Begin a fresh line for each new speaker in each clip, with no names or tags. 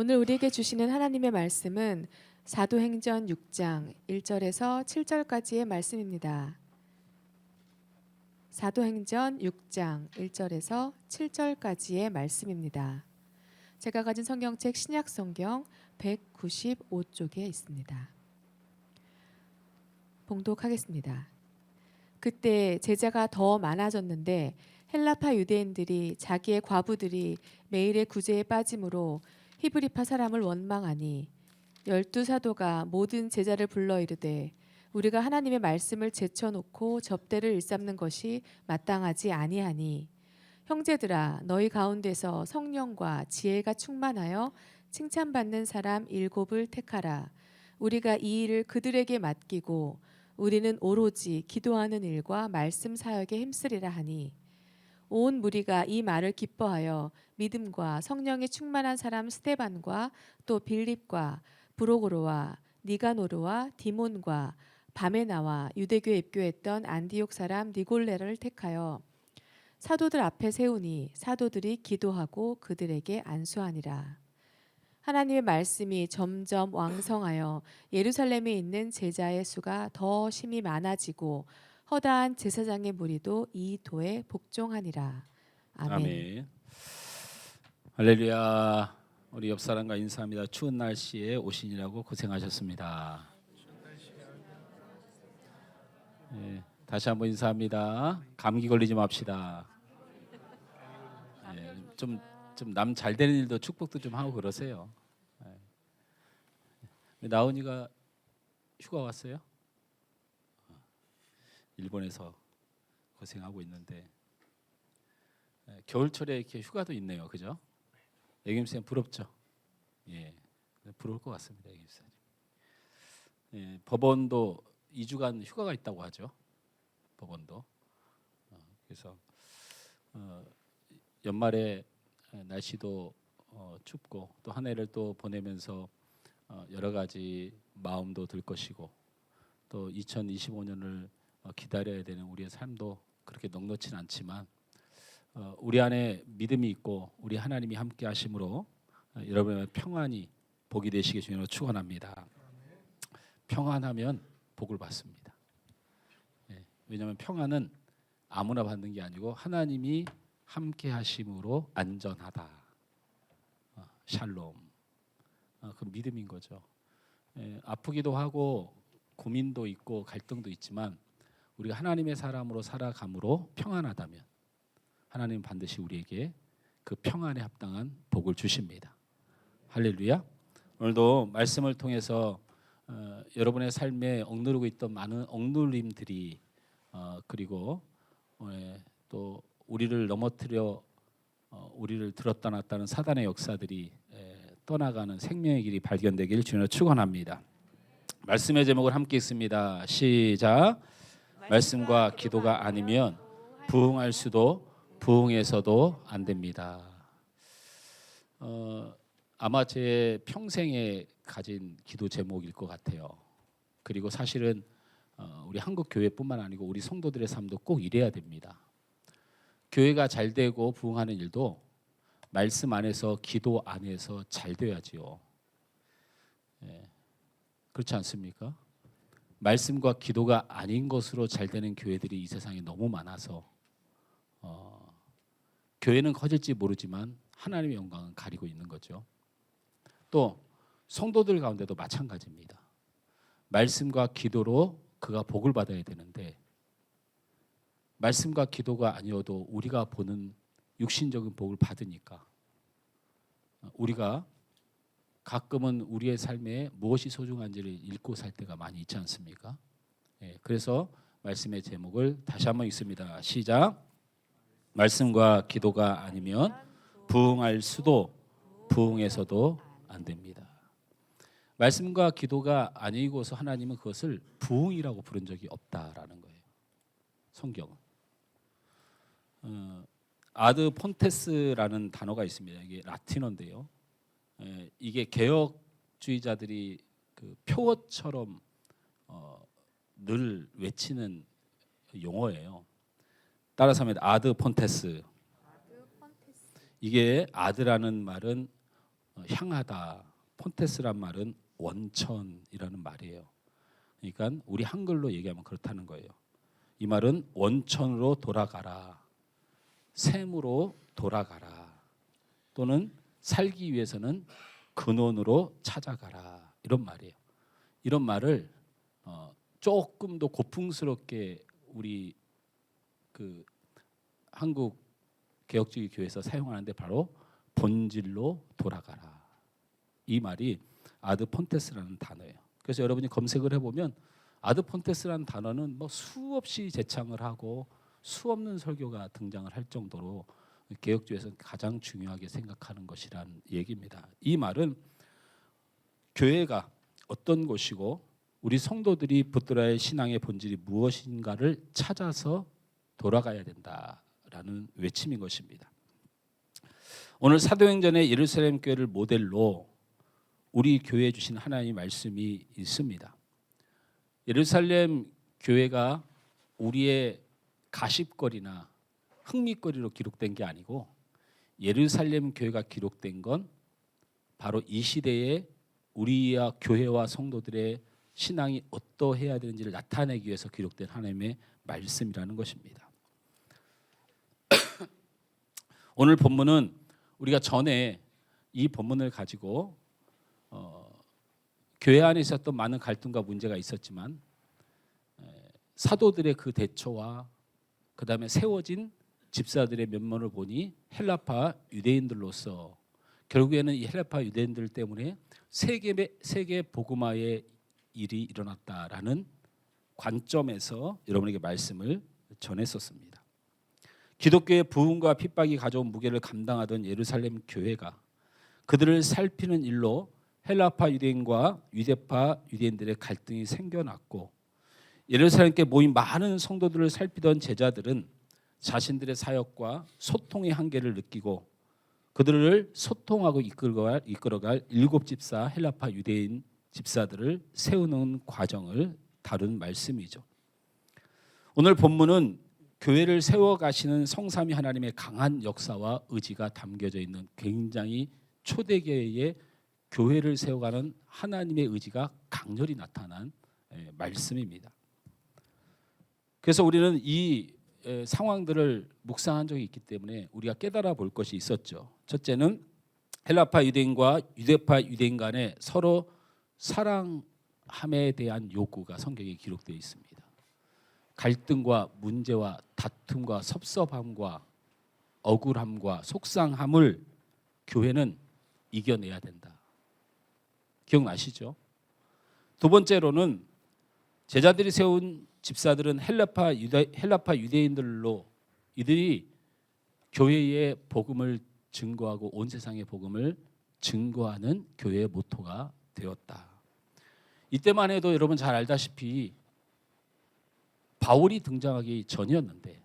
오늘 우리에게 주시는 하나님의 말씀은 사도행전 6장 1절에서 7절까지의 말씀입니다. 사도행전 6장 1절에서 7절까지의 말씀입니다. 제가 가진 성경책 신약성경 195쪽에 있습니다. 봉독하겠습니다. 그때 제자가 더 많아졌는데 헬라파 유대인들이 자기의 과부들이 매일의 구제에 빠짐으로 히브리파 사람을 원망하니 12사도가 모든 제자를 불러 이르되 우리가 하나님의 말씀을 제쳐놓고 접대를 일삼는 것이 마땅하지 아니하니 형제들아 너희 가운데서 성령과 지혜가 충만하여 칭찬받는 사람 7을 택하라. 우리가 이 일을 그들에게 맡기고 우리는 오로지 기도하는 일과 말씀 사역에 힘쓰리라 하니 온 무리가 이 말을 기뻐하여 믿음과 성령이 충만한 사람 스데반과 또 빌립과 브로고로와 니가노르와 디몬과 바메나와 유대교에 입교했던 안디옥 사람 니골레를 택하여 사도들 앞에 세우니 사도들이 기도하고 그들에게 안수하니라. 하나님의 말씀이 점점 왕성하여 예루살렘에 있는 제자의 수가 더 심히 많아지고 허다한 제사장의 무리도 이 도에 복종하니라. 아멘.
아멘. 할렐루야. 우리 옆 사람과 인사합니다. 추운 날씨에 오시느라고 고생하셨습니다. 네, 다시 한번 인사합니다. 감기 걸리지 맙시다. 네, 좀 남 잘 되는 일도 축복도 좀 하고 그러세요. 네. 나은이가 휴가 왔어요? 일본에서 고생하고 있는데 겨울철에 이렇게 휴가도 있네요, 그죠? 애김쌤 부럽죠? 예, 부러울 것 같습니다, 애김쌤. 예, 법원도 2주간 휴가가 있다고 하죠, 법원도. 그래서 연말에 날씨도 춥고 또 한 해를 또 보내면서 여러 가지 마음도 들 것이고 또 2025년을 기다려야 되는 우리의 삶도 그렇게 넉넉지는 않지만 우리 안에 믿음이 있고 우리 하나님이 함께 하심으로 여러분의 평안이 복이 되시길 주님으로 축원합니다. 평안하면 복을 받습니다. 왜냐하면 평안은 아무나 받는 게 아니고 하나님이 함께 하심으로 안전하다. 샬롬. 그 믿음인 거죠. 아프기도 하고 고민도 있고 갈등도 있지만 우리가 하나님의 사람으로 살아감으로 평안하다면 하나님은 반드시 우리에게 그 평안에 합당한 복을 주십니다. 할렐루야. 오늘도 말씀을 통해서 여러분의 삶에 억누르고 있던 많은 억눌림들이 그리고 또 우리를 넘어뜨려 우리를 들었다 놨다는 사단의 역사들이 떠나가는 생명의 길이 발견되길 주님으로 축원합니다. 말씀의 제목을 함께 읽습니다. 시작. 말씀과 기도가 아니면 부흥할 수도 부흥에서도 안 됩니다. 아마 제 평생에 가진 기도 제목일 것 같아요. 그리고 사실은 우리 한국 교회뿐만 아니고 우리 성도들의 삶도 꼭 이래야 됩니다. 교회가 잘 되고 부흥하는 일도 말씀 안에서 기도 안에서 잘 돼야지요. 그렇지 않습니까? 말씀과 기도가 아닌 것으로 잘 되는 교회들이 이 세상에 너무 많아서 교회는 커질지 모르지만 하나님의 영광은 가리고 있는 거죠. 또 성도들 가운데도 마찬가지입니다. 말씀과 기도로 그가 복을 받아야 되는데 말씀과 기도가 아니어도 우리가 보는 육신적인 복을 받으니까 우리가 가끔은 우리의 삶에 무엇이 소중한지를 잃고 살 때가 많이 있지 않습니까? 그래서 말씀의 제목을 다시 한번 읽습니다. 시작. 말씀과 기도가 아니면 부흥할 수도 부흥에서도 안 됩니다. 말씀과 기도가 아니고서 하나님은 그것을 부흥이라고 부른 적이 없다라는 거예요. 성경은. 아드 폰테스라는 단어가 있습니다. 이게 라틴어인데요. 이게 개혁주의자들이 그 표어처럼 늘 외치는 용어예요. 따라서 합니다. 아드 폰테스. 이게 아드라는 말은 향하다. 폰테스란 말은 원천이라는 말이에요. 그러니까 우리 한글로 얘기하면 그렇다는 거예요. 이 말은 원천으로 돌아가라, 샘으로 돌아가라, 또는 살기 위해서는 근원으로 찾아가라, 이런 말이에요. 이런 말을 조금 더 고풍스럽게 우리 그 한국 개혁주의 교회에서 사용하는데 바로 본질로 돌아가라. 이 말이 아드 폰테스라는 단어예요. 그래서 여러분이 검색을 해보면 아드 폰테스라는 단어는 뭐 수없이 재창을 하고 수없는 설교가 등장을 할 정도로 개혁주의에서 가장 중요하게 생각하는 것이란 얘기입니다. 이 말은 교회가 어떤 곳이고 우리 성도들이 붙들어야 할 신앙의 본질이 무엇인가를 찾아서 돌아가야 된다라는 외침인 것입니다. 오늘 사도행전의 예루살렘 교회를 모델로 우리 교회에 주신 하나님의 말씀이 있습니다. 예루살렘 교회가 우리의 가십거리나 흥미거리로 기록된 게 아니고 예루살렘 교회가 기록된 건 바로 이 시대에 우리와 교회와 성도들의 신앙이 어떠해야 되는지를 나타내기 위해서 기록된 하나님의 말씀이라는 것입니다. 오늘 본문은 우리가 전에 이 본문을 가지고 교회 안에 있었던 많은 갈등과 문제가 있었지만 사도들의 그 대처와 그 다음에 세워진 집사들의 면모를 보니 헬라파 유대인들로서 결국에는 이 헬라파 유대인들 때문에 세계 복음화의 일이 일어났다라는 관점에서 여러분에게 말씀을 전했었습니다. 기독교의 부흥과 핍박이 가져온 무게를 감당하던 예루살렘 교회가 그들을 살피는 일로 헬라파 유대인과 유대파 유대인들의 갈등이 생겨났고 예루살렘께 모인 많은 성도들을 살피던 제자들은 자신들의 사역과 소통의 한계를 느끼고 그들을 소통하고 이끌어갈 7집사 헬라파 유대인 집사들을 세우는 과정을 다룬 말씀이죠. 오늘 본문은 교회를 세워가시는 성삼위 하나님의 강한 역사와 의지가 담겨져 있는 굉장히 초대교회의 교회를 세워가는 하나님의 의지가 강렬히 나타난 말씀입니다. 그래서 우리는 이 상황들을 묵상한 적이 있기 때문에 우리가 깨달아 볼 것이 있었죠. 첫째는 헬라파 유대인과 유대파 유대인 간에 서로 사랑함에 대한 요구가 성경에 기록되어 있습니다. 갈등과 문제와 다툼과 섭섭함과 억울함과 속상함을 교회는 이겨내야 된다. 기억나시죠? 두 번째로는 제자들이 세운 집사들은 헬라파 유대인들로 이들이 교회의 복음을 증거하고 온 세상의 복음을 증거하는 교회의 모토가 되었다. 이때만 해도 여러분 잘 알다시피 바울이 등장하기 전이었는데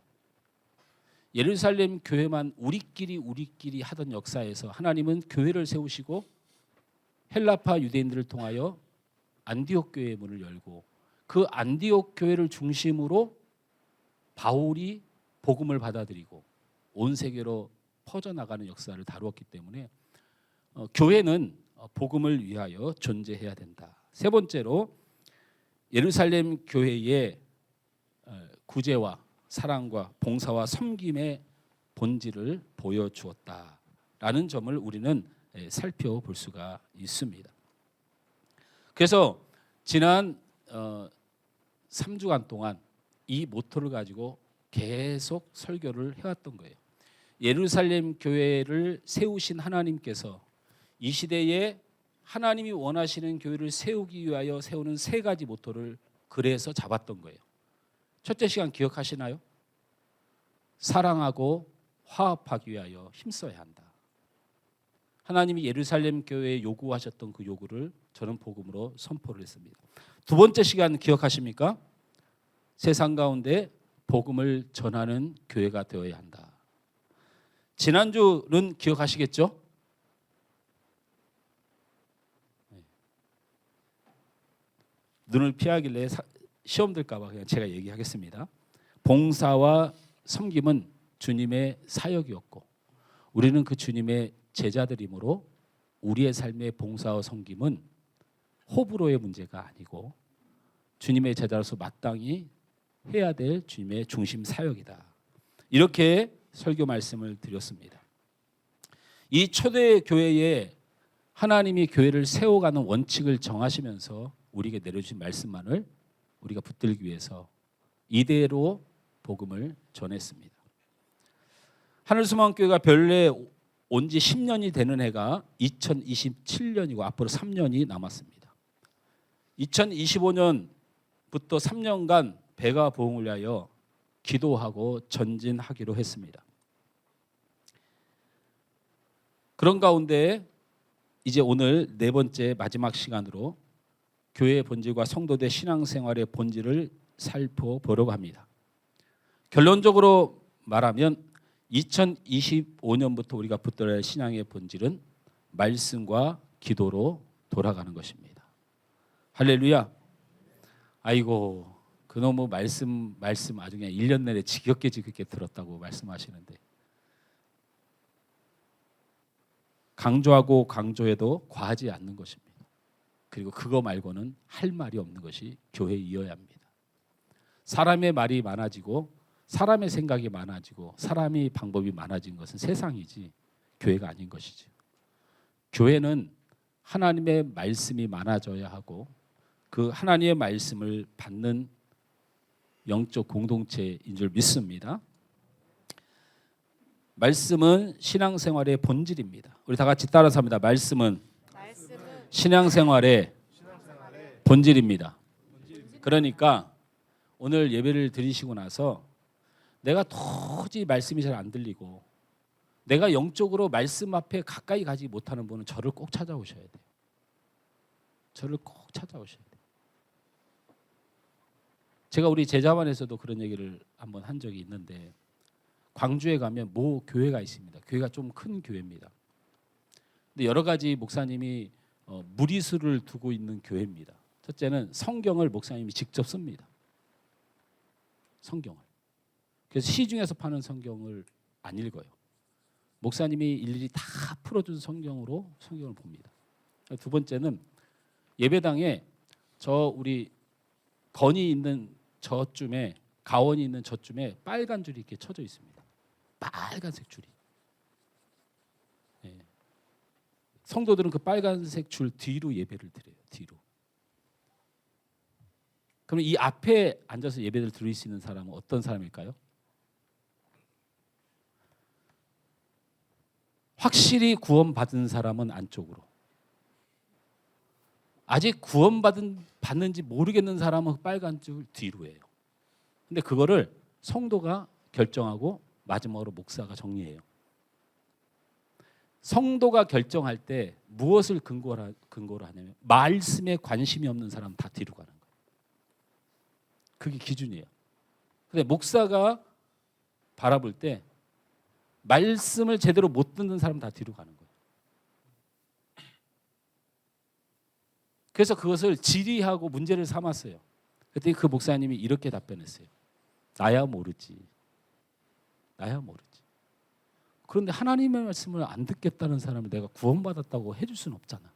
예루살렘 교회만 우리끼리 하던 역사에서 하나님은 교회를 세우시고 헬라파 유대인들을 통하여 안디옥 교회의 문을 열고 그 안디옥 교회를 중심으로 바울이 복음을 받아들이고 온 세계로 퍼져나가는 역사를 다루었기 때문에 교회는 복음을 위하여 존재해야 된다. 세 번째로 예루살렘 교회의 구제와 사랑과 봉사와 섬김의 본질을 보여주었다라는 점을 우리는 살펴볼 수가 있습니다. 그래서 지난 3주간 동안 이 모토를 가지고 계속 설교를 해왔던 거예요. 예루살렘 교회를 세우신 하나님께서 이 시대에 하나님이 원하시는 교회를 세우기 위하여 세우는 세 가지 모토를 그래서 잡았던 거예요. 첫째 시간 기억하시나요? 사랑하고 화합하기 위하여 힘써야 한다. 하나님이 예루살렘 교회에 요구하셨던 그 요구를 저는 복음으로 선포를 했습니다. 두 번째 시간 기억하십니까? 세상 가운데 복음을 전하는 교회가 되어야 한다. 지난주는 기억하시겠죠? 눈을 피하길래 시험 들까 봐 그냥 제가 얘기하겠습니다. 봉사와 섬김은 주님의 사역이었고 우리는 그 주님의 제자들이므로 우리의 삶의 봉사와 섬김은 호불호의 문제가 아니고 주님의 제자로서 마땅히 해야 될 주님의 중심 사역이다. 이렇게 설교 말씀을 드렸습니다. 이 초대 교회에 하나님이 교회를 세워가는 원칙을 정하시면서 우리에게 내려주신 말씀만을 우리가 붙들기 위해서 이대로 복음을 전했습니다. 하늘소망교회가 별내 온 지 10년이 되는 해가 2027년이고 앞으로 3년이 남았습니다. 2025년부터 3년간 배가 부흥을 위하여 기도하고 전진하기로 했습니다. 그런 가운데 이제 오늘 네 번째 마지막 시간으로 교회의 본질과 성도들의 신앙생활의 본질을 살펴보려고 합니다. 결론적으로 말하면 2025년부터 우리가 붙들어야 할 신앙의 본질은 말씀과 기도로 돌아가는 것입니다. 할렐루야. 아이고 그놈의 말씀 아주 그냥 1년 내내 지겹게 들었다고 말씀하시는데 강조하고 강조해도 과하지 않는 것입니다. 그리고 그거 말고는 할 말이 없는 것이 교회이어야 합니다. 사람의 말이 많아지고 사람의 생각이 많아지고 사람의 방법이 많아진 것은 세상이지 교회가 아닌 것이죠. 교회는 하나님의 말씀이 많아져야 하고 그 하나님의 말씀을 받는 영적 공동체인 줄 믿습니다. 말씀은 신앙생활의 본질입니다. 우리 다 같이 따라서 합니다. 말씀은 신앙생활의 본질입니다. 그러니까 오늘 예배를 드리시고 나서 내가 도저히 말씀이 잘 안 들리고 내가 영적으로 말씀 앞에 가까이 가지 못하는 분은 저를 꼭 찾아오셔야 돼요. 저를 꼭 찾아오셔야 돼요. 제가 우리 제자반에서도 그런 얘기를 한번 한 적이 있는데 광주에 가면 모 교회가 있습니다. 교회가 좀 큰 교회입니다. 근데 여러 가지 목사님이 무리수를 두고 있는 교회입니다. 첫째는 성경을 목사님이 직접 씁니다. 성경을. 그래서 시중에서 파는 성경을 안 읽어요. 목사님이 일일이 다 풀어준 성경으로 성경을 봅니다. 두 번째는 예배당에 우리 건이 있는 저쯤에 가원이 있는 저쯤에 빨간 줄이 이렇게 쳐져 있습니다. 빨간색 줄이. 네. 성도들은 그 빨간색 줄 뒤로 예배를 드려요. 뒤로. 그럼 이 앞에 앉아서 예배를 드릴 수 있는 사람은 어떤 사람일까요? 확실히 구원받은 사람은 안쪽으로. 아직 구원받는지 모르겠는 사람은 빨간 줄 뒤로 해요. 근데 그거를 성도가 결정하고 마지막으로 목사가 정리해요. 성도가 결정할 때 무엇을 근거로 하냐면 말씀에 관심이 없는 사람 다 뒤로 가는 거예요. 그게 기준이에요. 근데 목사가 바라볼 때 말씀을 제대로 못 듣는 사람 다 뒤로 가는 거예요. 그래서 그것을 질의하고 문제를 삼았어요. 그때 그 목사님이 이렇게 답변했어요. 나야 모르지. 나야 모르지. 그런데 하나님의 말씀을 안 듣겠다는 사람을 내가 구원받았다고 해줄 수는 없잖아.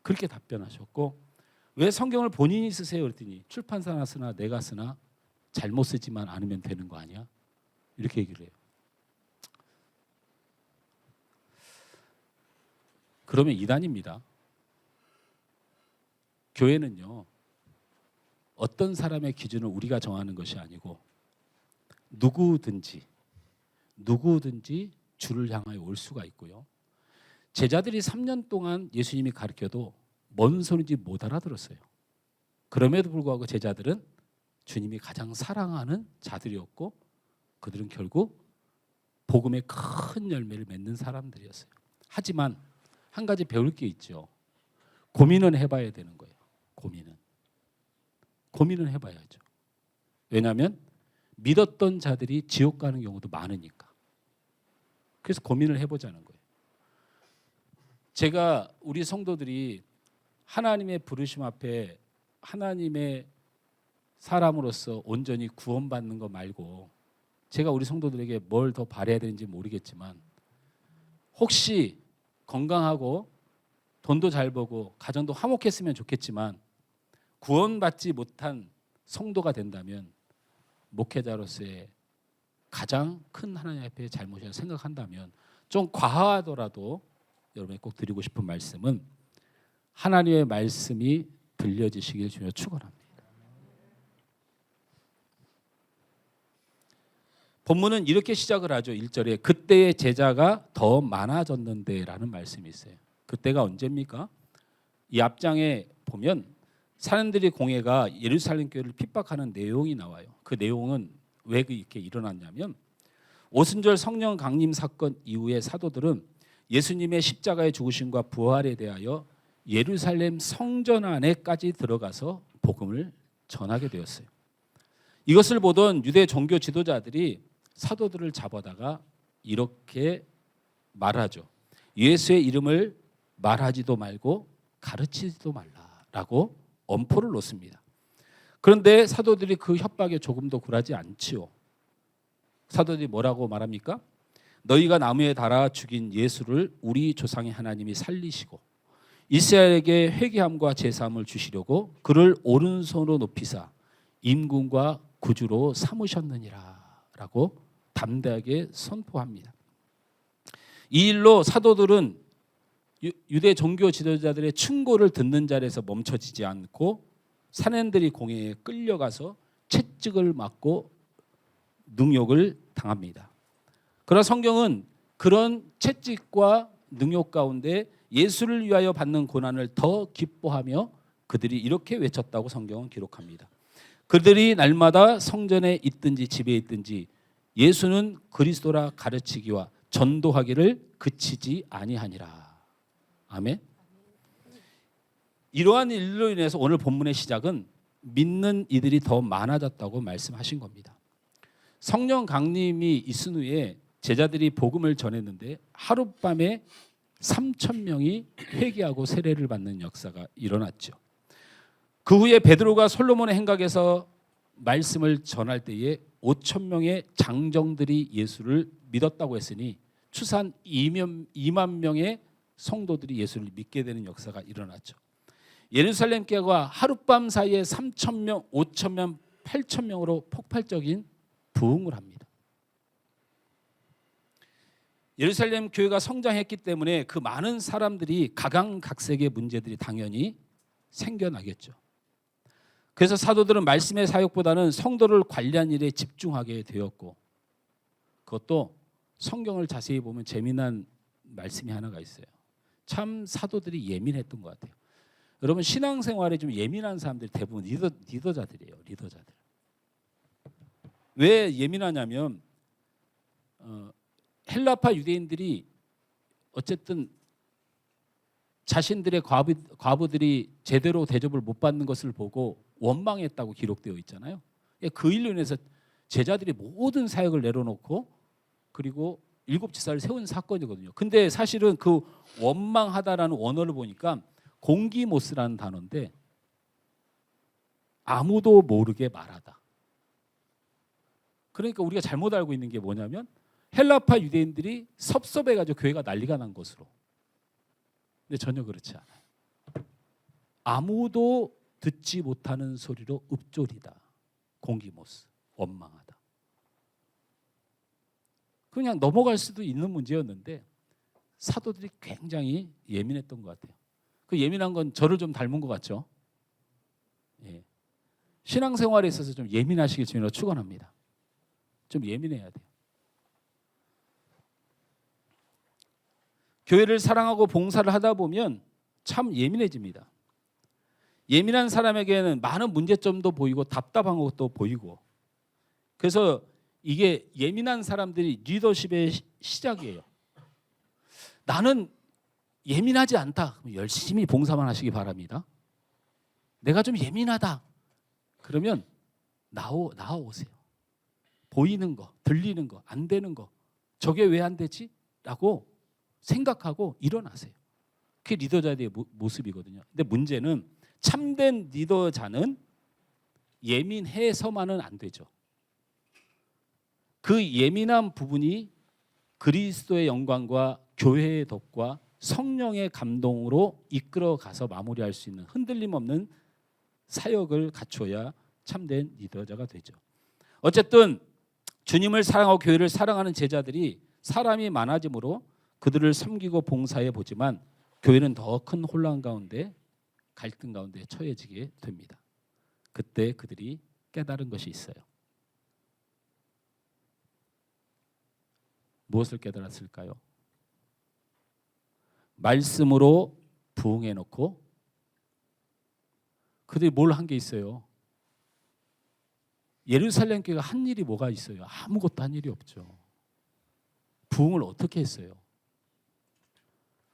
그렇게 답변하셨고 왜 성경을 본인이 쓰세요? 그랬더니 출판사나 쓰나 내가 쓰나 잘못 쓰지만 않으면 되는 거 아니야? 이렇게 얘기를 해요. 그러면 이단입니다. 교회는요. 어떤 사람의 기준을 우리가 정하는 것이 아니고 누구든지 주를 향하여 올 수가 있고요. 제자들이 3년 동안 예수님이 가르쳐도 뭔 소리인지 못 알아들었어요. 그럼에도 불구하고 제자들은 주님이 가장 사랑하는 자들이었고 그들은 결국 복음의 큰 열매를 맺는 사람들이었어요. 하지만 한 가지 배울 게 있죠. 고민은 해봐야 되는 거예요. 고민은 해봐야죠. 왜냐하면 믿었던 자들이 지옥 가는 경우도 많으니까. 그래서 고민을 해보자는 거예요. 제가 우리 성도들이 하나님의 부르심 앞에 하나님의 사람으로서 온전히 구원받는 거 말고 제가 우리 성도들에게 뭘 더 바라야 되는지 모르겠지만 혹시 건강하고 돈도 잘 벌고 가정도 화목했으면 좋겠지만 구원받지 못한 성도가 된다면 목회자로서의 가장 큰 하나님 앞에 잘못이라고 생각한다면 좀 과하더라도 여러분이 꼭 드리고 싶은 말씀은 하나님의 말씀이 들려지시길 주여 축원합니다. 본문은 이렇게 시작을 하죠. 1절에 그때의 제자가 더 많아졌는데라는 말씀이 있어요. 그때가 언제입니까? 이 앞장에 보면 사람들이 공회가 예루살렘 교회를 핍박하는 내용이 나와요. 그 내용은 왜 이렇게 일어났냐면 오순절 성령 강림 사건 이후에 사도들은 예수님의 십자가의 죽으심과 부활에 대하여 예루살렘 성전 안에까지 들어가서 복음을 전하게 되었어요. 이것을 보던 유대 종교 지도자들이 사도들을 잡아다가 이렇게 말하죠. 예수의 이름을 말하지도 말고 가르치지도 말라라고 엄포를 놓습니다. 그런데 사도들이 그 협박에 조금도 굴하지 않지요. 사도들이 뭐라고 말합니까? 너희가 나무에 달아 죽인 예수를 우리 조상의 하나님이 살리시고 이스라엘에게 회개함과 제사함을 주시려고 그를 오른손으로 높이사 임금과 구주로 삼으셨느니라 라고 담대하게 선포합니다. 이 일로 사도들은 유대 종교 지도자들의 충고를 듣는 자리에서 멈춰지지 않고 사내들이 공회에 끌려가서 채찍을 맞고 능욕을 당합니다. 그러나 성경은 그런 채찍과 능욕 가운데 예수를 위하여 받는 고난을 더 기뻐하며 그들이 이렇게 외쳤다고 성경은 기록합니다. 그들이 날마다 성전에 있든지 집에 있든지 예수는 그리스도라 가르치기와 전도하기를 그치지 아니하니라. 아멘. 이러한 일로 인해서 오늘 본문의 시작은 믿는 이들이 더 많아졌다고 말씀하신 겁니다. 성령 강림이 있은 후에 제자들이 복음을 전했는데 하룻밤에 3,000명이 회개하고 세례를 받는 역사가 일어났죠. 그 후에 베드로가 솔로몬의 행각에서 말씀을 전할 때에 5,000명의 장정들이 예수를 믿었다고 했으니 추산 2만 명의 성도들이 예수를 믿게 되는 역사가 일어났죠. 예루살렘 교회가 하룻밤 사이에 3,000명, 5,000명, 8,000명으로 폭발적인 부흥을 합니다. 예루살렘 교회가 성장했기 때문에 그 많은 사람들이 각양각색의 문제들이 당연히 생겨나겠죠. 그래서 사도들은 말씀의 사역보다는 성도를 관리하는 일에 집중하게 되었고, 그것도 성경을 자세히 보면 재미난 말씀이 하나가 있어요. 참 사도들이 예민했던 것 같아요. 여러분 신앙생활에 좀 예민한 사람들이 대부분 리더자들이에요. 리더자들. 왜 예민하냐면 헬라파 유대인들이 어쨌든 자신들의 과부들이 제대로 대접을 못 받는 것을 보고 원망했다고 기록되어 있잖아요. 그 일로 인해서 제자들이 모든 사역을 내려놓고 그리고 7지사를 세운 사건이거든요. 근데 사실은 그 원망하다라는 원어를 보니까 공기모스라는 단어인데 아무도 모르게 말하다. 그러니까 우리가 잘못 알고 있는 게 뭐냐면 헬라파 유대인들이 섭섭해가지고 교회가 난리가 난 것으로. 근데 전혀 그렇지 않아요. 아무도 듣지 못하는 소리로 읊조리다. 공기모스, 원망하다. 그냥 넘어갈 수도 있는 문제였는데 사도들이 굉장히 예민했던 것 같아요. 그 예민한 건 저를 좀 닮은 것 같죠? 예. 신앙생활에 있어서 좀 예민하시길 주님으로 축원합니다. 좀 예민해야 돼요. 교회를 사랑하고 봉사를 하다 보면 참 예민해집니다. 예민한 사람에게는 많은 문제점도 보이고 답답한 것도 보이고, 그래서 이게 예민한 사람들이 리더십의 시작이에요. 나는 예민하지 않다. 열심히 봉사만 하시기 바랍니다. 내가 좀 예민하다. 그러면 나와오세요. 보이는 거, 들리는 거, 안 되는 거, 저게 왜 안 되지? 라고 생각하고 일어나세요. 그게 리더자의 모습이거든요. 근데 문제는 참된 리더자는 예민해서만은 안 되죠. 그 예민한 부분이 그리스도의 영광과 교회의 덕과 성령의 감동으로 이끌어 가서 마무리할 수 있는 흔들림 없는 사역을 갖춰야 참된 리더자가 되죠. 어쨌든 주님을 사랑하고 교회를 사랑하는 제자들이 사람이 많아지므로 그들을 섬기고 봉사해 보지만 교회는 더 큰 혼란 가운데 갈등 가운데 처해지게 됩니다. 그때 그들이 깨달은 것이 있어요. 무엇을 깨달았을까요? 말씀으로 부응해 놓고 그들이 뭘 한 게 있어요? 예루살렘 교회가 한 일이 뭐가 있어요? 아무것도 한 일이 없죠. 부응을 어떻게 했어요?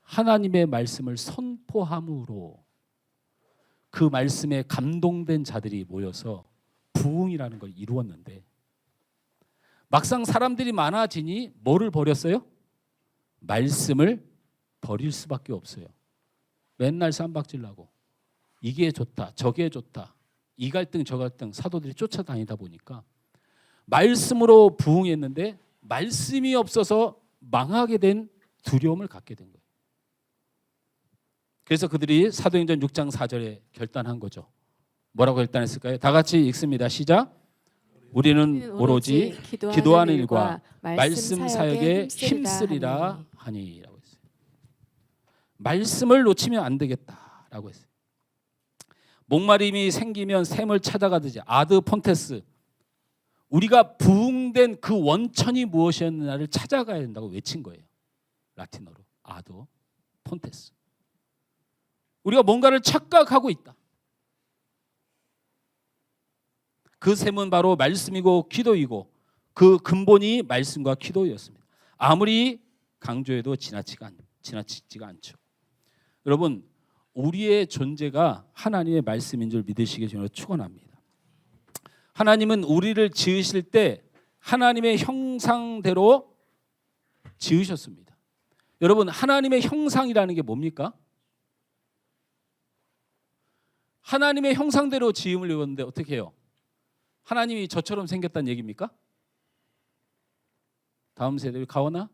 하나님의 말씀을 선포함으로 그 말씀에 감동된 자들이 모여서 부응이라는 걸 이루었는데 막상 사람들이 많아지니 뭐를 버렸어요? 말씀을 버릴 수밖에 없어요. 맨날 쌈박질나고 이게 좋다 저게 좋다 이 갈등 저 갈등 사도들이 쫓아다니다 보니까 말씀으로 부응했는데 말씀이 없어서 망하게 된 두려움을 갖게 된 거예요. 그래서 그들이 사도행전 6장 4절에 결단한 거죠. 뭐라고 결단했을까요? 다 같이 읽습니다. 시작. 우리는 오로지 기도하는 일과 말씀 사역에 힘쓰리라 하니라고 했어요. 말씀을 놓치면 안 되겠다라고 했어요. 목마름이 생기면 샘을 찾아가듯이 아드 폰테스 우리가 부응된 그 원천이 무엇이었느냐를 찾아가야 된다고 외친 거예요. 라틴어로 아드 폰테스. 우리가 뭔가를 착각하고 있다. 그 샘은 바로 말씀이고 기도이고 그 근본이 말씀과 기도였습니다. 아무리 강조해도 지나치지가 않죠. 여러분 우리의 존재가 하나님의 말씀인 줄 믿으시기 전에 축원합니다. 하나님은 우리를 지으실 때 하나님의 형상대로 지으셨습니다. 여러분 하나님의 형상이라는 게 뭡니까? 하나님의 형상대로 지음을 입었는데 어떻게 해요? 하나님이 저처럼 생겼다는 얘기입니까? 다음 세대 가오나?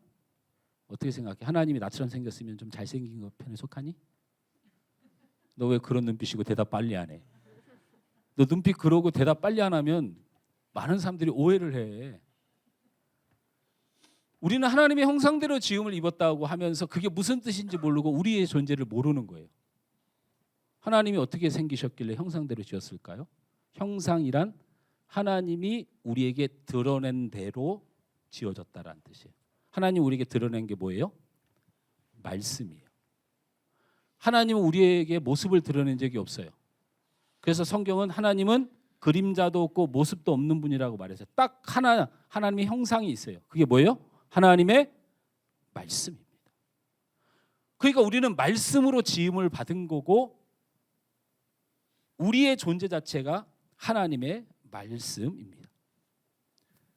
어떻게 생각해? 하나님이 나처럼 생겼으면 좀 잘생긴 것 편에 속하니? 너 왜 그런 눈빛이고 대답 빨리 안 해? 너 눈빛 그러고 대답 빨리 안 하면 많은 사람들이 오해를 해. 우리는 하나님의 형상대로 지음을 입었다고 하면서 그게 무슨 뜻인지 모르고 우리의 존재를 모르는 거예요. 하나님이 어떻게 생기셨길래 형상대로 지었을까요? 형상이란 하나님이 우리에게 드러낸 대로 지어졌다라는 뜻이에요. 하나님 우리에게 드러낸 게 뭐예요? 말씀이에요. 하나님은 우리에게 모습을 드러낸 적이 없어요. 그래서 성경은 하나님은 그림자도 없고 모습도 없는 분이라고 말해서 딱 하나님의 형상이 있어요. 그게 뭐예요? 하나님의 말씀입니다. 그러니까 우리는 말씀으로 지음을 받은 거고 우리의 존재 자체가 하나님의 말씀입니다.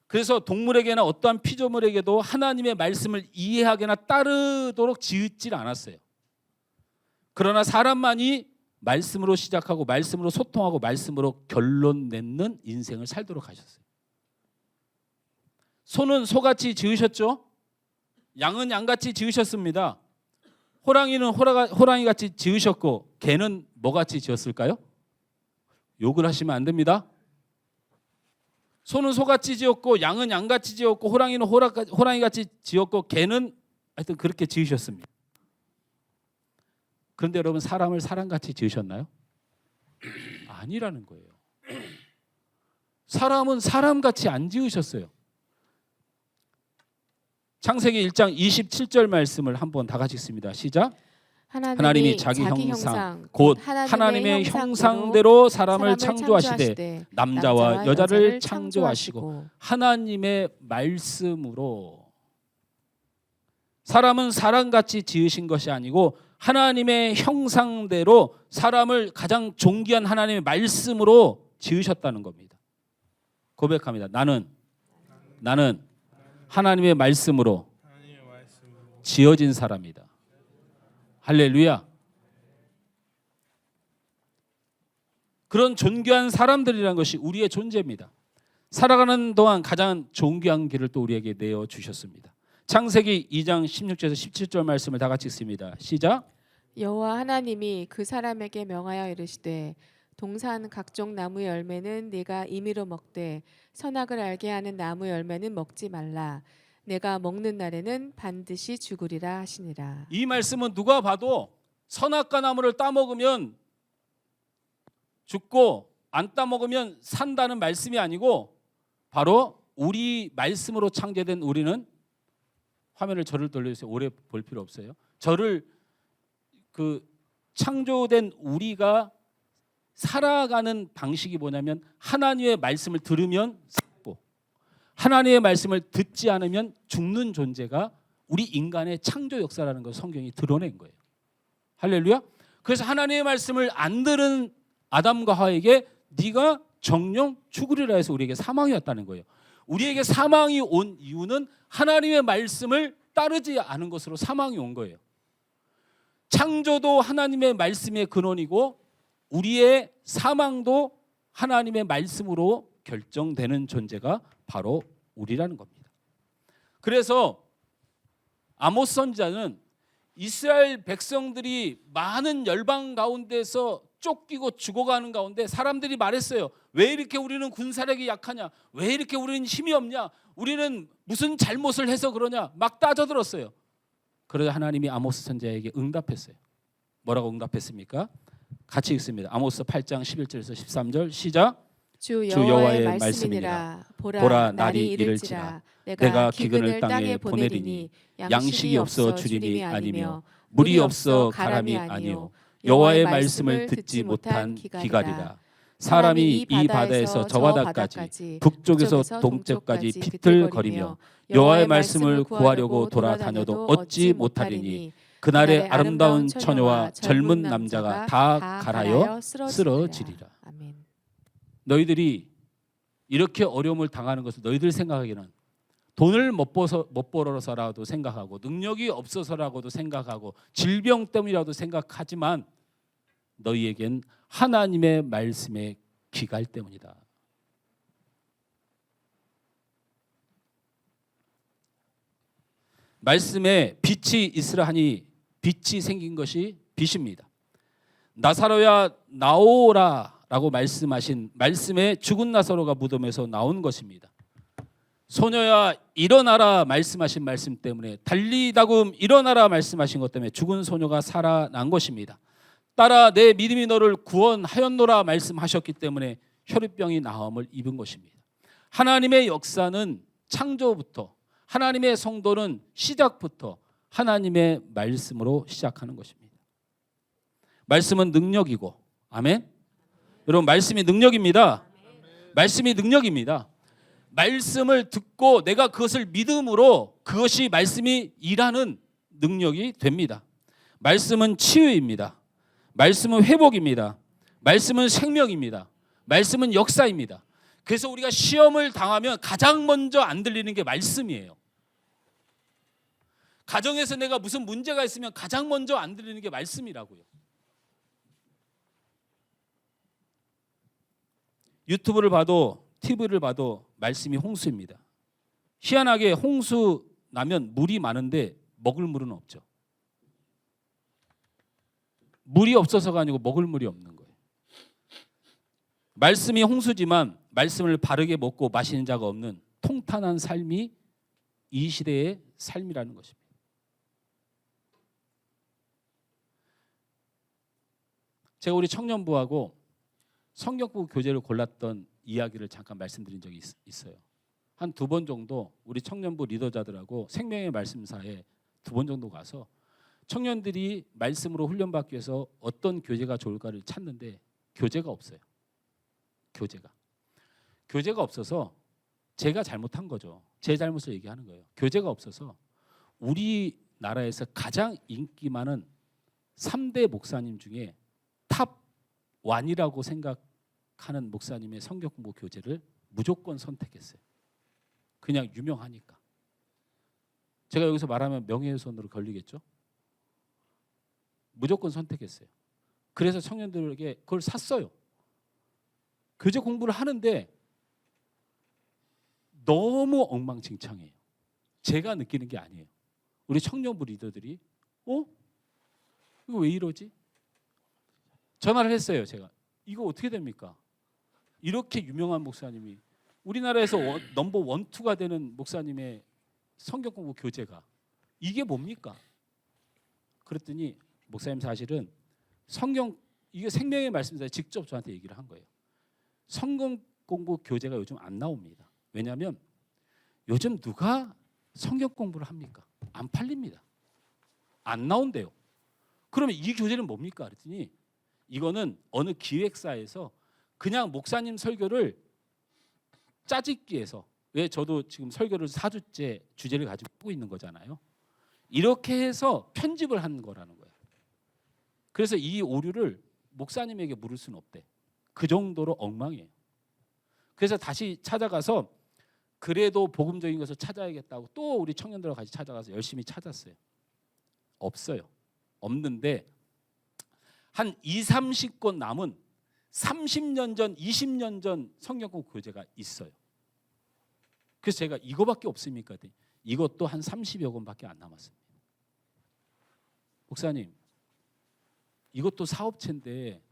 그래서 동물에게나 어떠한 피조물에게도 하나님의 말씀을 이해하거나 따르도록 지었질 않았어요. 그러나 사람만이 말씀으로 시작하고 말씀으로 소통하고 말씀으로 결론 내는 인생을 살도록 하셨어요. 소는 소같이 지으셨죠? 양은 양같이 지으셨습니다. 호랑이는 호랑이같이 지으셨고 개는 뭐같이 지었을까요? 욕을 하시면 안 됩니다. 소는 소같이 지었고 양은 양같이 지었고 호랑이는 호랑이같이 지었고 개는 하여튼 그렇게 지으셨습니다. 그런데 여러분 사람을 사람같이 지으셨나요? 아니라는 거예요. 사람은 사람같이 안 지으셨어요. 창세기 1장 27절 말씀을 한번 다 같이 읽습니다. 시작. 하나님이 자기 형상 곧 하나님의 형상대로 사람을 창조하시되 남자와 여자를 창조하시고 하나님의 말씀으로 사람은 사람같이 지으신 것이 아니고 하나님의 형상대로 사람을 가장 존귀한 하나님의 말씀으로 지으셨다는 겁니다. 고백합니다. 나는 하나님의 말씀으로 지어진 사람이다. 할렐루야. 그런 존귀한 사람들이라는 것이 우리의 존재입니다. 살아가는 동안 가장 존귀한 길을 또 우리에게 내어주셨습니다. 창세기 2장 16절에서 17절 말씀을 다 같이 읽습니다. 시작.
여호와 하나님이 그 사람에게 명하여 이르시되 동산 각종 나무 열매는 네가 임의로 먹되 선악을 알게 하는 나무 열매는 먹지 말라. 내가 먹는 날에는 반드시 죽으리라 하시니라.
이 말씀은 누가 봐도 선악과 나무를 따먹으면 죽고 안 따먹으면 산다는 말씀이 아니고 바로 우리 말씀으로 창조된 우리는, 화면을 저를 돌려주세요. 오래 볼 필요 없어요. 저를 창조된 우리가 살아가는 방식이 뭐냐면 하나님의 말씀을 들으면 살고 하나님의 말씀을 듣지 않으면 죽는 존재가 우리 인간의 창조 역사라는 걸 성경이 드러낸 거예요. 할렐루야. 그래서 하나님의 말씀을 안 들은 아담과 하와에게 네가 정령 죽으리라 해서 우리에게 사망이 왔다는 거예요. 우리에게 사망이 온 이유는 하나님의 말씀을 따르지 않은 것으로 사망이 온 거예요. 창조도 하나님의 말씀의 근원이고 우리의 사망도 하나님의 말씀으로 결정되는 존재가 바로 우리라는 겁니다. 그래서 아모스 선지자는 이스라엘 백성들이 많은 열방 가운데서 쫓기고 죽어가는 가운데 사람들이 말했어요. 왜 이렇게 우리는 군사력이 약하냐? 왜 이렇게 우리는 힘이 없냐? 우리는 무슨 잘못을 해서 그러냐? 막 따져들었어요. 그러자 하나님이 아모스 선지자에게 응답했어요. 뭐라고 응답했습니까? 같이 읽습니다. 아모스 8장 11절에서 13절 시작.
주
여호와의
여호와의
말씀이니라.
말씀이니라.
보라 날이 이를지라. 내가 기근을 땅에 보내리니 양식이 없어 주림이 아니며 물이 없어 가람이 아니요 여호와의 말씀을 듣지 못한 기갈이라. 사람이 이 바다에서 저 바다까지 북쪽에서 동쪽까지 비틀거리며 여호와의 말씀을 구하려고 돌아다녀도 얻지 못하리니 그날의 아름다운 처녀와 젊은 남자가 다 갈아여 쓰러지리라.
아멘.
너희들이 이렇게 어려움을 당하는 것을 너희들 생각하기는 돈을 못 벌어서라도 생각하고 능력이 없어서라고도 생각하고 질병 때문이라도 생각하지만 너희에겐 하나님의 말씀의 기갈 때문이다. 말씀에 빛이 있으라 하니 빛이 생긴 것이 빛입니다. 나사로야 나오라 라고 말씀하신 말씀에 죽은 나사로가 무덤에서 나온 것입니다. 소녀야 일어나라 말씀하신 말씀 때문에, 달리다금 일어나라 말씀하신 것 때문에 죽은 소녀가 살아난 것입니다. 따라 내 믿음이 너를 구원하였노라 말씀하셨기 때문에 혈루병이 나음을 입은 것입니다. 하나님의 역사는 창조부터, 하나님의 성도는 시작부터 하나님의 말씀으로 시작하는 것입니다. 말씀은 능력이고, 아멘. 여러분, 말씀이 능력입니다. 말씀이 능력입니다. 말씀을 듣고 내가 그것을 믿음으로 그것이 말씀이 일하는 능력이 됩니다. 말씀은 치유입니다. 말씀은 회복입니다. 말씀은 생명입니다. 말씀은 역사입니다. 그래서 우리가 시험을 당하면 가장 먼저 안 들리는 게 말씀이에요. 가정에서 내가 무슨 문제가 있으면 가장 먼저 안 들리는 게 말씀이라고요. 유튜브를 봐도 TV를 봐도 말씀이 홍수입니다. 희한하게 홍수 나면 물이 많은데 먹을 물은 없죠. 물이 없어서가 아니고 먹을 물이 없는 거예요. 말씀이 홍수지만 말씀을 바르게 먹고 마시는 자가 없는 통탄한 삶이 이 시대의 삶이라는 것입니다. 제가 우리 청년부하고 성경부 교재를 골랐던 이야기를 잠깐 말씀드린 적이 있어요. 한 2번 정도 우리 청년부 리더자들하고 생명의 말씀사에 2번 정도 가서 청년들이 말씀으로 훈련받기 위해서 어떤 교재가 좋을까를 찾는데 교재가 없어요. 교재가 없어서 제가 잘못한 거죠. 제 잘못을 얘기하는 거예요. 교재가 없어서 우리나라에서 가장 인기 많은 3대 목사님 중에 탑 1이라고 생각하는 목사님의 성경 공부 교재를 무조건 선택했어요. 그냥 유명하니까. 제가 여기서 말하면 명예훼손으로 걸리겠죠? 무조건 선택했어요. 그래서 청년들에게 그걸 샀어요. 교재 공부를 하는데 너무 엉망진창이에요. 제가 느끼는 게 아니에요. 우리 청년부 리더들이 이거 왜 이러지? 전화를 했어요. 제가 이거 어떻게 됩니까? 이렇게 유명한 목사님이 우리나라에서 넘버 1, 2가 되는 목사님의 성경 공부 교재가 이게 뭡니까? 그랬더니 목사님 사실은 성경 이게 생명의 말씀이다 직접 저한테 얘기를 한 거예요. 성경 공부 교재가 요즘 안 나옵니다. 왜냐하면 요즘 누가 성경 공부를 합니까? 안 팔립니다. 안 나온대요. 그러면 이 교재는 뭡니까? 그랬더니 이거는 어느 기획사에서 그냥 목사님 설교를 짜집기 위해서 왜 저도 지금 설교를 4주째 주제를 가지고 하고 있는 거잖아요. 이렇게 해서 편집을 한 거라는 거예요. 그래서 이 오류를 목사님에게 물을 수는 없대. 그 정도로 엉망이에요. 그래서 다시 찾아가서 그래도 복음적인 것을 찾아야겠다고 또 우리 청년들과 같이 찾아가서 열심히 찾았어요. 없어요. 없는데 한 20, 30권 남은 30년 전, 20년 전 성경공 교재가 있어요. 그래서 제가 이거밖에 없습니까? 이것도 한 30여 권밖에 안 남았습니다. 목사님, 이것도 사업체인데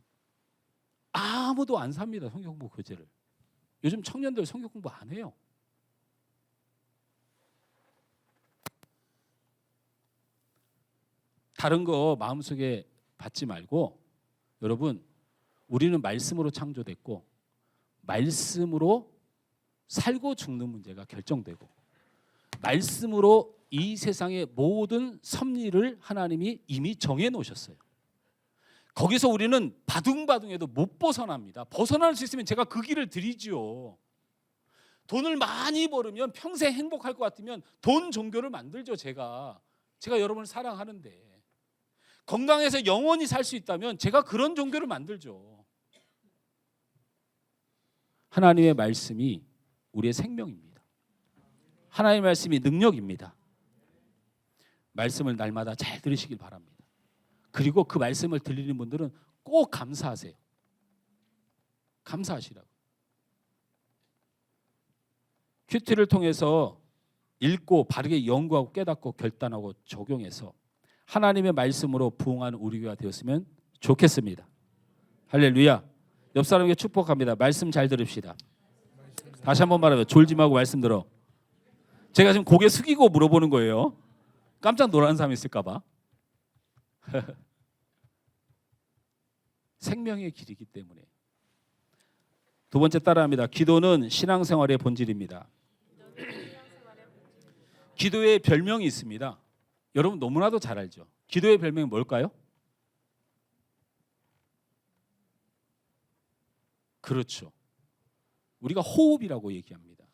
아무도 안 삽니다. 성경공부 교재를. 요즘 청년들 성경공부 안 해요. 다른 거 마음속에 받지 말고 여러분 우리는 말씀으로 창조됐고 말씀으로 살고 죽는 문제가 결정되고 말씀으로 이 세상의 모든 섭리를 하나님이 이미 정해 놓으셨어요. 거기서 우리는 바둥바둥해도 못 벗어납니다. 벗어날 수 있으면 제가 그 길을 드리지요. 돈을 많이 벌으면 평생 행복할 것 같으면 돈 종교를 만들죠. 제가 여러분을 사랑하는데 건강해서 영원히 살 수 있다면 제가 그런 종교를 만들죠. 하나님의 말씀이 우리의 생명입니다. 하나님의 말씀이 능력입니다. 말씀을 날마다 잘 들으시길 바랍니다. 그리고 그 말씀을 들리는 분들은 꼭 감사하세요. 감사하시라고. 큐티를 통해서 읽고 바르게 연구하고 깨닫고 결단하고 적용해서 하나님의 말씀으로 부흥하는 우리 교회가 되었으면 좋겠습니다. 할렐루야. 옆 사람에게 축복합니다. 말씀 잘 들읍시다. 다시 한번 말하면 졸지 말고 말씀 들어. 제가 지금 고개 숙이고 물어보는 거예요. 깜짝 놀라는 사람이 있을까 봐. 생명의 길이기 때문에. 두 번째 따라합니다. 기도는 신앙생활의 본질입니다. 기도의 별명이 있습니다. 여러분 너무나도 잘 알죠. 기도의 별명이 뭘까요? 그렇죠. 우리가 호흡이라고 얘기합니다.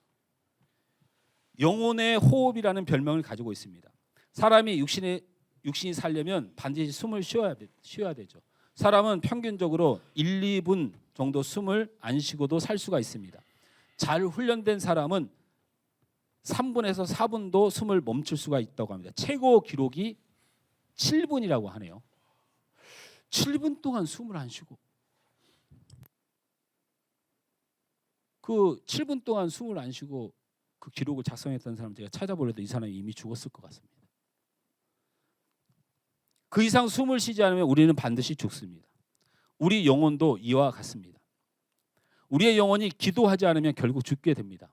영혼의 호흡이라는 별명을 가지고 있습니다. 사람이 육신이 살려면 반드시 숨을 쉬어야 되죠. 사람은 평균적으로 1, 2분 정도 숨을 안 쉬고도 살 수가 있습니다. 잘 훈련된 사람은 3분에서 4분도 숨을 멈출 수가 있다고 합니다. 최고 기록이 7분이라고 하네요. 7분 동안 숨을 안 쉬고 그 7분 동안 숨을 안 쉬고 그 기록을 작성했던 사람 제가 찾아보려도 이 사람이 이미 죽었을 것 같습니다. 그 이상 숨을 쉬지 않으면 우리는 반드시 죽습니다. 우리 영혼도 이와 같습니다. 우리의 영혼이 기도하지 않으면 결국 죽게 됩니다.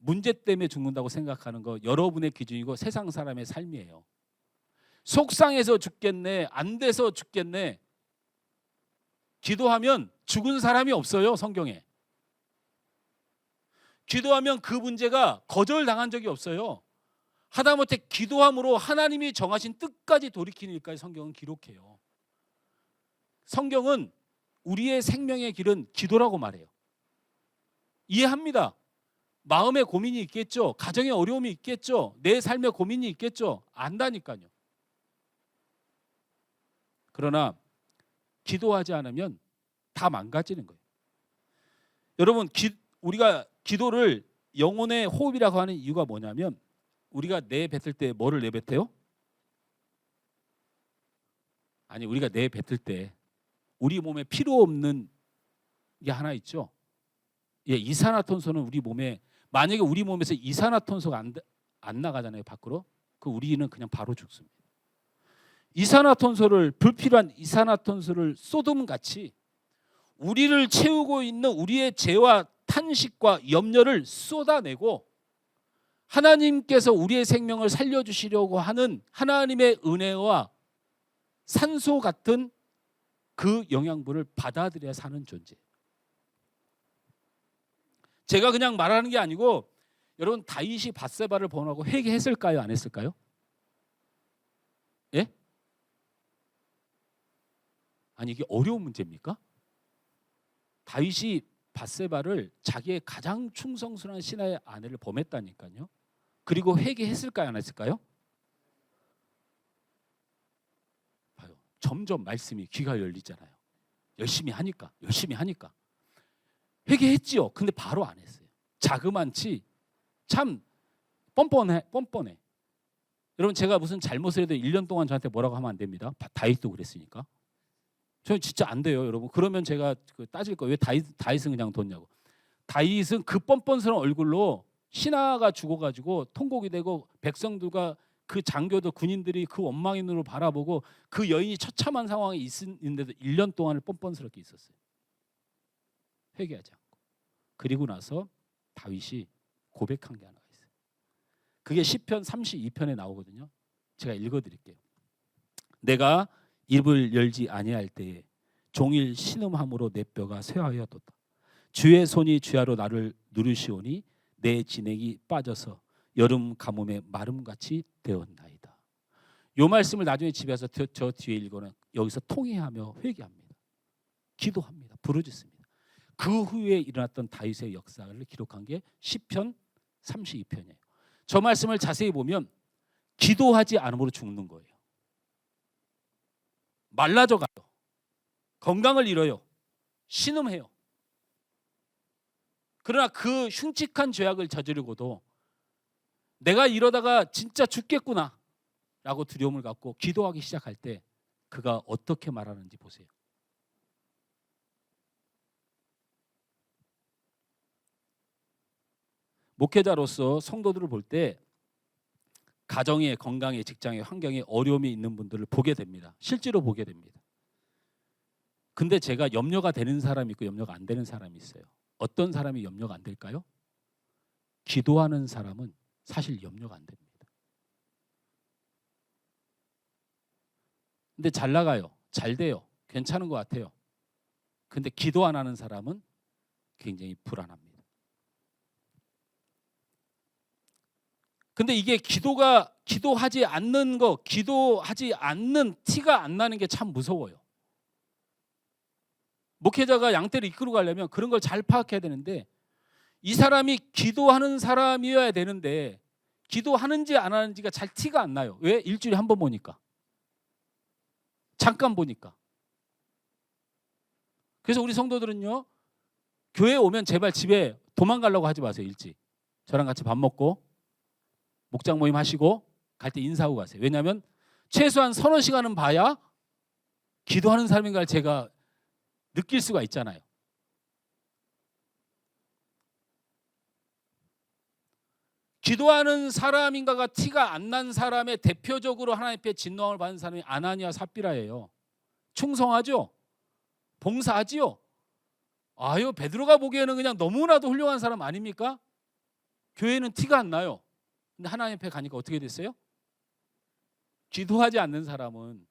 문제 때문에 죽는다고 생각하는 거 여러분의 기준이고 세상 사람의 삶이에요. 속상해서 죽겠네, 안 돼서 죽겠네. 기도하면 죽은 사람이 없어요, 성경에. 기도하면 그 문제가 거절당한 적이 없어요. 하다못해 기도함으로 하나님이 정하신 뜻까지 돌이키는 일까지 성경은 기록해요. 성경은 우리의 생명의 길은 기도라고 말해요. 이해합니다. 마음의 고민이 있겠죠. 가정의 어려움이 있겠죠. 내 삶의 고민이 있겠죠. 안다니까요. 그러나 기도하지 않으면 다 망가지는 거예요. 여러분 우리가 기도를 영혼의 호흡이라고 하는 이유가 뭐냐면 우리가 내뱉을 때 뭐를 내뱉어요? 아니 우리가 내뱉을 때 우리 몸에 필요 없는 게 하나 있죠. 예, 이산화탄소는 우리 몸에 만약에 우리 몸에서 이산화탄소가 안 나가잖아요, 밖으로. 그 우리는 그냥 바로 죽습니다. 이산화탄소를, 불필요한 이산화탄소를 소돔같이 우리를 채우고 있는 우리의 죄와 탄식과 염려를 쏟아내고 하나님께서 우리의 생명을 살려주시려고 하는 하나님의 은혜와 산소 같은 그 영양분을 받아들여야 사는 존재. 제가 그냥 말하는 게 아니고 여러분, 다윗이 밧세바를 번하고 회개했을까요? 안 했을까요? 예? 아니, 이게 어려운 문제입니까? 다윗이 밧세바를 자기의 가장 충성스러운 신하의 아내를 범했다니까요. 그리고 회개했을까요? 안 했을까요? 봐요. 점점 말씀이 귀가 열리잖아요. 열심히 하니까. 회개했지요. 근데 바로 안 했어요. 자그만치 참 뻔뻔해. 여러분, 제가 무슨 잘못을 해도 1년 동안 저한테 뭐라고 하면 안 됩니다. 다윗도 그랬으니까. 저는 진짜 안 돼요, 여러분. 그러면 제가 따질 거예요. 왜 다윗은 그냥 뒀냐고. 다윗은 그 뻔뻔스러운 얼굴로 신하가 죽어가지고 통곡이 되고 백성들과 그 장교들, 군인들이 그 원망의 눈으로 바라보고 그 여인이 처참한 상황에 있는데도 1년 동안을 뻔뻔스럽게 있었어요. 회개하지 않고. 그리고 나서 다윗이 고백한 게 하나가 있어요. 그게 시편 32편에 나오거든요. 제가 읽어드릴게요. 내가 입을 열지 아니할 때에 종일 신음함으로 내 뼈가 쇠하였도다. 주의 손이 주야로 나를 누르시오니 내 진액이 빠져서 여름 가뭄에 마름같이 되었나이다. 이 말씀을 나중에 집에서 저 뒤에 읽어는 여기서 통회하며 회개합니다. 기도합니다. 부르짖습니다. 그 후에 일어났던 다윗의 역사를 기록한 게 시편 32편이에요. 저 말씀을 자세히 보면 기도하지 않음으로 죽는 거예요. 말라져 가요. 건강을 잃어요. 신음해요. 그러나 그 흉측한 죄악을 저지르고도 내가 이러다가 진짜 죽겠구나 라고 두려움을 갖고 기도하기 시작할 때 그가 어떻게 말하는지 보세요. 목회자로서 성도들을 볼 때 가정에, 건강에, 직장에, 환경에 어려움이 있는 분들을 보게 됩니다. 실제로 보게 됩니다. 근데 제가 염려가 되는 사람이 있고 염려가 안 되는 사람이 있어요. 어떤 사람이 염려가 안 될까요? 기도하는 사람은 사실 염려가 안 됩니다. 근데 잘 나가요. 잘 돼요. 괜찮은 것 같아요. 근데 기도 안 하는 사람은 굉장히 불안합니다. 근데 이게 기도하지 않는 거, 기도하지 않는 티가 안 나는 게 참 무서워요. 목회자가 양떼를 이끌고 가려면 그런 걸 잘 파악해야 되는데 이 사람이 기도하는 사람이어야 되는데 기도하는지 안 하는지가 잘 티가 안 나요. 왜? 일주일에 한 번 보니까. 잠깐 보니까. 그래서 우리 성도들은요, 교회에 오면 제발 집에 도망가려고 하지 마세요. 일찍. 저랑 같이 밥 먹고 목장 모임 하시고 갈 때 인사하고 가세요. 왜냐하면 최소한 서너 시간은 봐야 기도하는 사람인가를 제가 느낄 수가 있잖아요. 기도하는 사람인가가 티가 안 난 사람의 대표적으로 하나님 앞에 진노함을 받는 사람이 아나니아 삽비라예요. 충성하죠? 봉사하지요? 아유, 베드로가 보기에는 그냥 너무나도 훌륭한 사람 아닙니까? 교회는 티가 안 나요. 근데 하나님 앞에 가니까 어떻게 됐어요? 기도하지 않는 사람은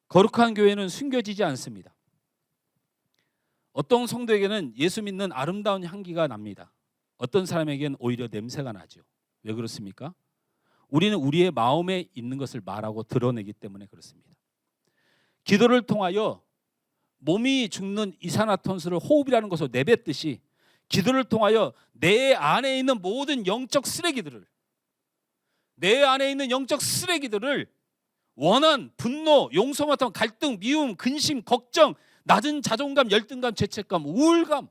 거룩한 교회는 숨겨지지 않습니다. 어떤 성도에게는 예수 믿는 아름다운 향기가 납니다. 어떤 사람에게는 오히려 냄새가 나죠. 왜 그렇습니까? 우리는 우리의 마음에 있는 것을 말하고 드러내기 때문에 그렇습니다. 기도를 통하여 몸이 죽는 이산화탄소를 호흡이라는 것으로 내뱉듯이 기도를 통하여 내 안에 있는 모든 영적 쓰레기들을, 내 안에 있는 영적 쓰레기들을 원한, 분노, 용서 못한 갈등, 미움, 근심, 걱정, 낮은 자존감, 열등감, 죄책감, 우울감,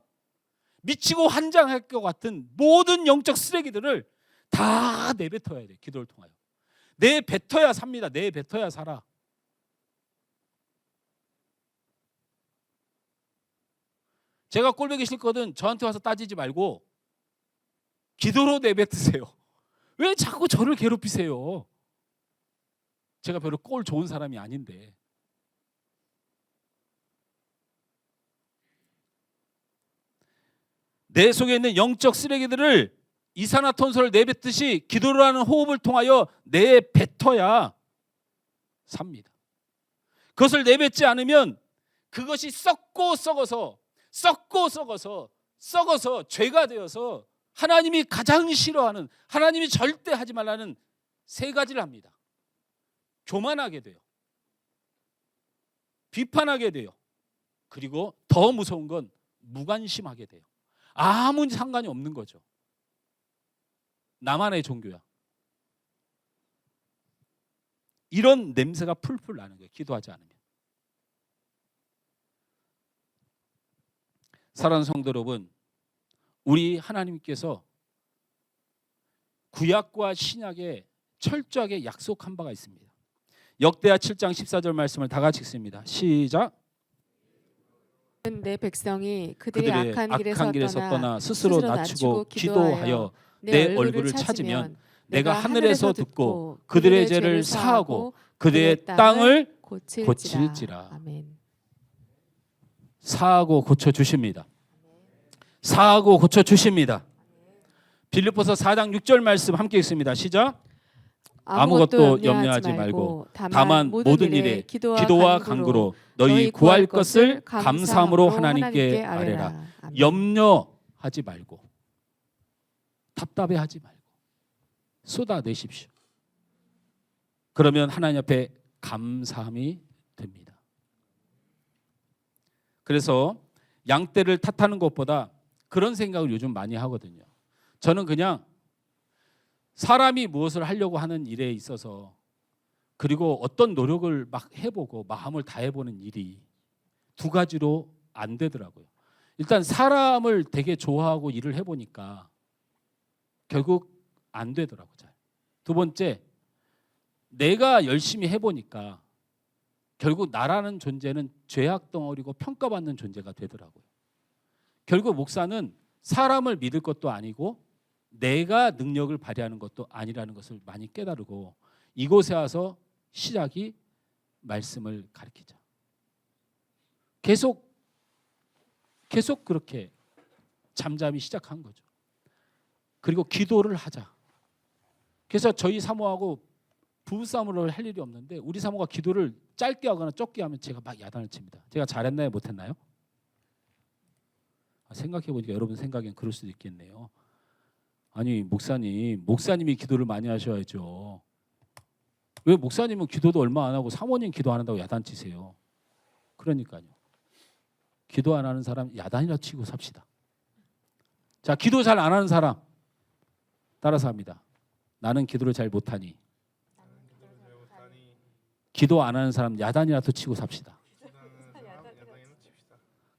미치고 환장할 것 같은 모든 영적 쓰레기들을 다 내뱉어야 돼. 기도를 통하여. 내뱉어야 삽니다. 내뱉어야 살아. 제가 꼴보기 싫거든 저한테 와서 따지지 말고 기도로 내뱉으세요. 왜 자꾸 저를 괴롭히세요? 제가 별로 꼴 좋은 사람이 아닌데. 내 속에 있는 영적 쓰레기들을 이산화탄소를 내뱉듯이 기도로 하는 호흡을 통하여 내뱉어야 삽니다. 그것을 내뱉지 않으면 그것이 썩고 썩어서 죄가 되어서 하나님이 가장 싫어하는, 하나님이 절대 하지 말라는 세 가지를 합니다. 교만하게 돼요. 비판하게 돼요. 그리고 더 무서운 건 무관심하게 돼요. 아무 상관이 없는 거죠. 나만의 종교야. 이런 냄새가 풀풀 나는 거예요. 기도하지 않으면. 사랑하는 성도 여러분, 우리 하나님께서 구약과 신약에 철저하게 약속한 바가 있습니다. 역대하 7장 14절 말씀을 다 같이 읽습니다. 시작.
내 백성이 그들의 악한 길에서
떠나 스스로 낮추고 기도하여 내 얼굴을 찾으면 내가 하늘에서 듣고 그들의 죄를 사하고 그들의 땅을 고칠지라.
아멘.
사하고 고쳐 주십니다. 사하고 고쳐 주십니다. 빌립보서 4장 6절 말씀 함께 읽습니다. 시작. 아무것도 염려하지 말고 다만 모든 일에 기도와 간구로 너희 구할 것을 감사함으로 하나님께 아뢰라. 염려하지 말고 답답해하지 말고 쏟아내십시오. 그러면 하나님 앞에 감사함이 됩니다. 그래서 양떼를 탓하는 것보다 그런 생각을 요즘 많이 하거든요. 저는 그냥 사람이 무엇을 하려고 하는 일에 있어서 그리고 어떤 노력을 막 해보고 마음을 다해보는 일이 두 가지로 안 되더라고요. 일단 사람을 되게 좋아하고 일을 해보니까 결국 안 되더라고요. 두 번째, 내가 열심히 해보니까 결국 나라는 존재는 죄악 덩어리고 평가받는 존재가 되더라고요. 결국 목사는 사람을 믿을 것도 아니고 내가 능력을 발휘하는 것도 아니라는 것을 많이 깨달고 이곳에 와서 시작이 말씀을 가르치자. 계속 그렇게 잠잠히 시작한 거죠. 그리고 기도를 하자. 그래서 저희 사모하고 부부싸움을 할 일이 없는데 우리 사모가 기도를 짧게 하거나 적게 하면 제가 막 야단을 칩니다. 제가 잘했나요? 못했나요? 생각해보니까 여러분 생각엔 그럴 수도 있겠네요. 아니 목사님이 기도를 많이 하셔야죠. 왜 목사님은 기도도 얼마 안 하고 사모님 기도 안 한다고 야단치세요? 그러니까요. 기도 안 하는 사람 야단이나 치고 삽시다. 자, 기도 잘 안 하는 사람 따라서 합니다. 나는 기도를 잘 못하니 기도 안 하는 사람 야단이라도 치고 삽시다.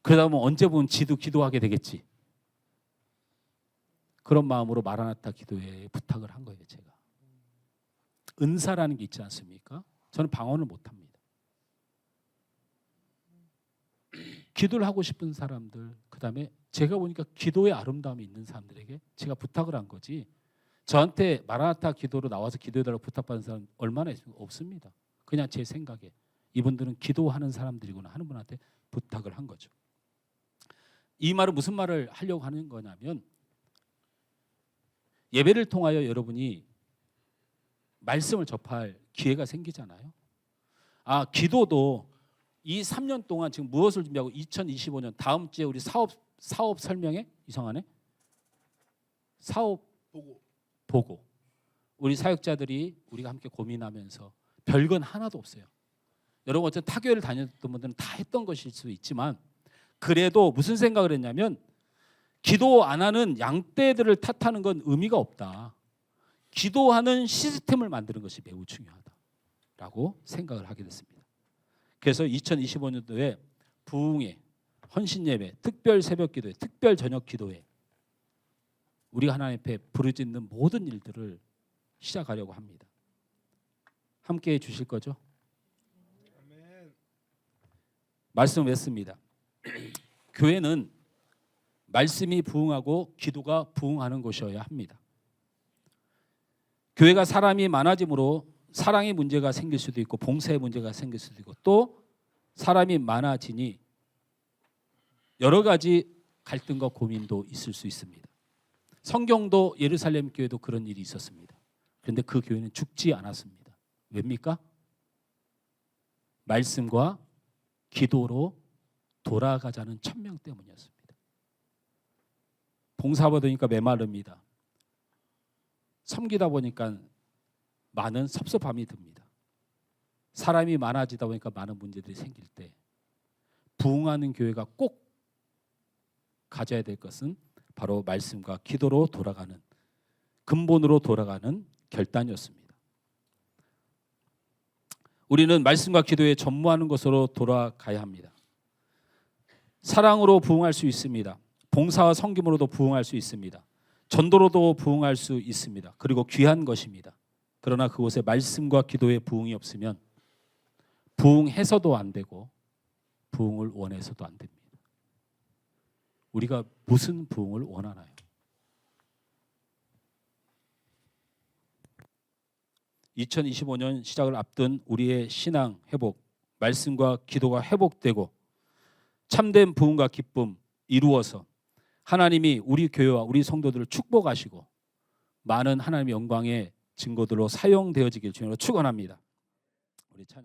그러다 보면 언제 보면 지도 기도하게 되겠지. 그런 마음으로 마라나타 기도에 부탁을 한 거예요. 제가. 은사라는 게 있지 않습니까? 저는 방언을 못합니다. 기도를 하고 싶은 사람들, 그다음에 제가 보니까 기도의 아름다움이 있는 사람들에게 제가 부탁을 한 거지. 저한테 마라나타 기도로 나와서 기도해달라고 부탁받은 사람 얼마나 있습니까? 없습니다. 그냥 제 생각에 이분들은 기도하는 사람들이구나 하는 분한테 부탁을 한 거죠. 이 말은 무슨 말을 하려고 하는 거냐면 예배를 통하여 여러분이 말씀을 접할 기회가 생기잖아요. 기도도 이 3년 동안 지금 무엇을 준비하고 2025년 다음 주에 우리 사업 설명회 이상하네. 사업 보고 우리 사역자들이 우리가 함께 고민하면서 별건 하나도 없어요. 여러분 어쨌든 타교회를 다녔던 분들은 다 했던 것일 수 있지만 그래도 무슨 생각을 했냐면 기도 안 하는 양떼들을 탓하는 건 의미가 없다. 기도하는 시스템을 만드는 것이 매우 중요하다라고 생각을 하게 됐습니다. 그래서 2025년도에 부흥회, 헌신예배, 특별 새벽기도회, 특별 저녁기도회 우리가 하나님 앞에 부르짖는 모든 일들을 시작하려고 합니다. 함께해 주실 거죠? 말씀 맺습니다. 교회는 말씀이 부흥하고 기도가 부흥하는 것이어야 합니다. 교회가 사람이 많아짐으로 사랑의 문제가 생길 수도 있고 봉사의 문제가 생길 수도 있고 또 사람이 많아지니 여러 가지 갈등과 고민도 있을 수 있습니다. 성경도 예루살렘 교회도 그런 일이 있었습니다. 그런데 그 교회는 죽지 않았습니다. 왜입니까? 말씀과 기도로 돌아가자는 천명 때문이었습니다. 봉사받으니까 메마릅니다. 섬기다 보니까 많은 섭섭함이 듭니다. 사람이 많아지다 보니까 많은 문제들이 생길 때 부흥하는 교회가 꼭 가져야 될 것은 바로 말씀과 기도로 돌아가는 근본으로 돌아가는 결단이었습니다. 우리는 말씀과 기도에 전무하는 것으로 돌아가야 합니다. 사랑으로 부흥할 수 있습니다. 봉사와 섬김으로도 부흥할 수 있습니다. 전도로도 부흥할 수 있습니다. 그리고 귀한 것입니다. 그러나 그곳에 말씀과 기도의 부흥이 없으면 부흥해서도 안 되고 부흥을 원해서도 안 됩니다. 우리가 무슨 부흥을 원하나요? (2025년) 시작을 앞둔 우리의 신앙 회복, 말씀과 기도가 회복되고 참된 부흥과 기쁨 이루어서 하나님이 우리 교회와 우리 성도들을 축복하시고 많은 하나님의 영광의 증거들로 사용되어지길 주님으로 축원합니다. 우리 찬양